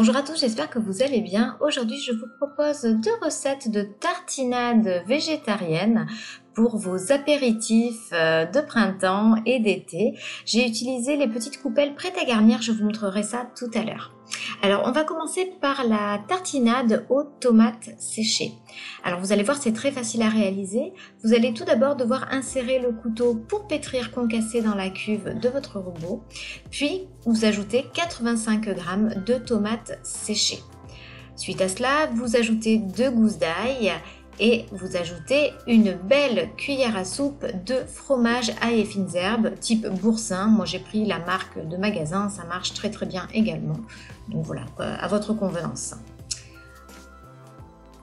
Bonjour à tous, j'espère que vous allez bien. Aujourd'hui, je vous propose 2 recettes de tartinades végétariennes pour vos apéritifs de printemps et d'été. J'ai utilisé les petites coupelles prêtes à garnir, je vous montrerai ça tout à l'heure. Alors, on va commencer par la tartinade aux tomates séchées. Alors, vous allez voir, c'est très facile à réaliser. Vous allez tout d'abord devoir insérer le couteau pour pétrir concassé dans la cuve de votre robot. Puis, vous ajoutez 85 g de tomates séchées. Suite à cela, vous ajoutez 2 gousses d'ail et vous ajoutez une belle cuillère à soupe de fromage ail et fines herbes type boursin. Moi j'ai pris la marque de magasin, ça marche très bien également. Donc voilà, à votre convenance.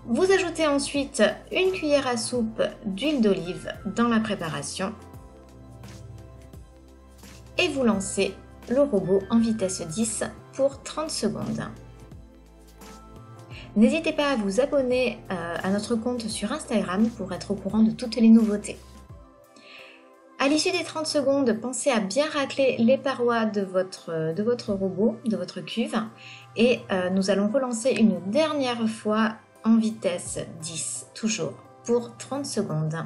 Vous ajoutez ensuite une cuillère à soupe d'huile d'olive dans la préparation et vous lancez le robot en vitesse 10 pour 30 secondes. N'hésitez pas à vous abonner à notre compte sur Instagram pour être au courant de toutes les nouveautés. À l'issue des 30 secondes, pensez à bien racler les parois de votre robot, de votre cuve, et nous allons relancer une dernière fois en vitesse 10, toujours, pour 30 secondes.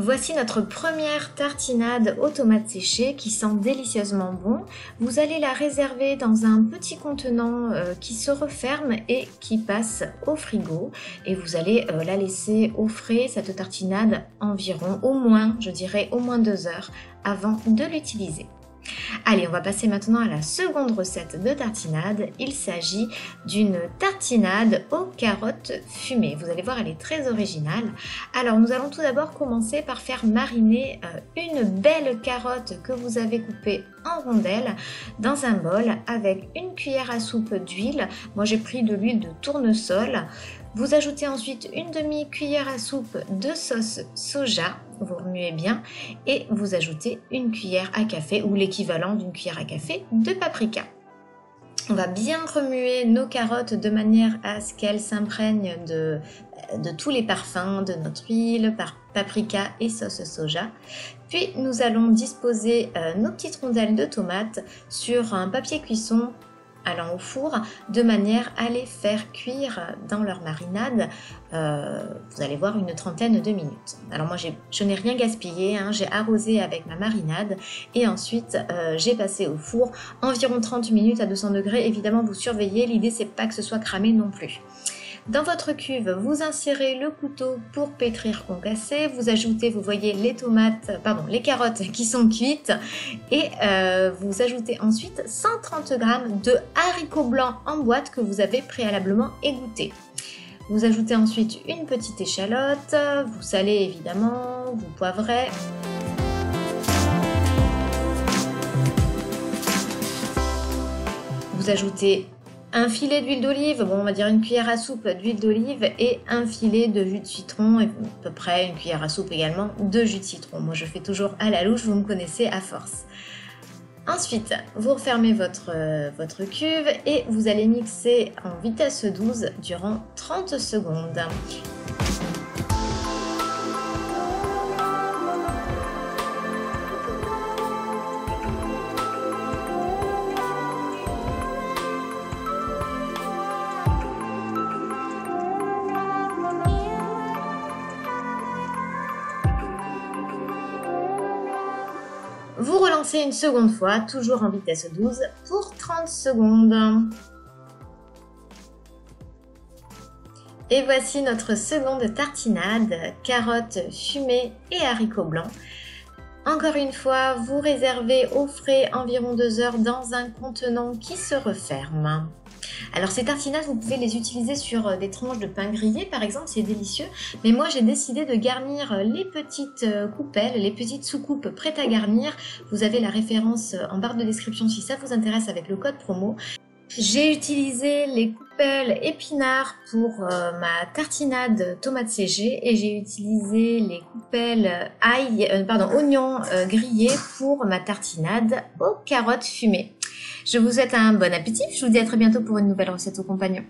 Voici notre première tartinade aux tomates séchées qui sent délicieusement bon. Vous allez la réserver dans un petit contenant qui se referme et qui passe au frigo. Et vous allez la laisser au frais, cette tartinade, environ, je dirais au moins 2 heures avant de l'utiliser. Allez, on va passer maintenant à la seconde recette de tartinade. Il s'agit d'une tartinade aux carottes fumées. Vous allez voir, elle est très originale. Alors, nous allons tout d'abord commencer par faire mariner une belle carotte que vous avez coupée en rondelles dans un bol avec une cuillère à soupe d'huile. Moi, j'ai pris de l'huile de tournesol. Vous ajoutez ensuite une demi-cuillère à soupe de sauce soja, vous remuez bien, et vous ajoutez une cuillère à café ou l'équivalent d'une cuillère à café de paprika. On va bien remuer nos carottes de manière à ce qu'elles s'imprègnent de tous les parfums de notre huile, paprika et sauce soja. Puis nous allons disposer nos petites rondelles de tomates sur un papier cuisson allant au four de manière à les faire cuire dans leur marinade, vous allez voir, une trentaine de minutes. Alors moi je n'ai rien gaspillé, j'ai arrosé avec ma marinade et ensuite j'ai passé au four environ 30 minutes à 200 degrés. Évidemment vous surveillez, l'idée c'est pas que ce soit cramé non plus. Dans votre cuve, vous insérez le couteau pour pétrir concassé, vous ajoutez, vous voyez, les carottes qui sont cuites et vous ajoutez ensuite 130 g de haricots blancs en boîte que vous avez préalablement égouttés. Vous ajoutez ensuite une petite échalote, vous salez évidemment, vous poivrez. Vous ajoutez un filet d'huile d'olive, on va dire une cuillère à soupe d'huile d'olive et un filet de jus de citron, et à peu près une cuillère à soupe également de jus de citron. Moi je fais toujours à la louche, vous me connaissez à force. Ensuite, vous refermez votre cuve et vous allez mixer en vitesse 12 durant 30 secondes. Vous relancez une seconde fois, toujours en vitesse 12, pour 30 secondes. Et voici notre seconde tartinade, carottes fumées et haricots blancs. Encore une fois, vous réservez au frais environ 2 heures dans un contenant qui se referme. Alors ces tartinades, vous pouvez les utiliser sur des tranches de pain grillé par exemple, c'est délicieux. Mais moi j'ai décidé de garnir les petites coupelles, les petites soucoupes prêtes à garnir. Vous avez la référence en barre de description si ça vous intéresse avec le code promo. J'ai utilisé les coupelles épinards pour ma tartinade tomates séchées et j'ai utilisé les coupelles oignons grillés pour ma tartinade aux carottes fumées. Je vous souhaite un bon appétit, je vous dis à très bientôt pour une nouvelle recette aux compagnons.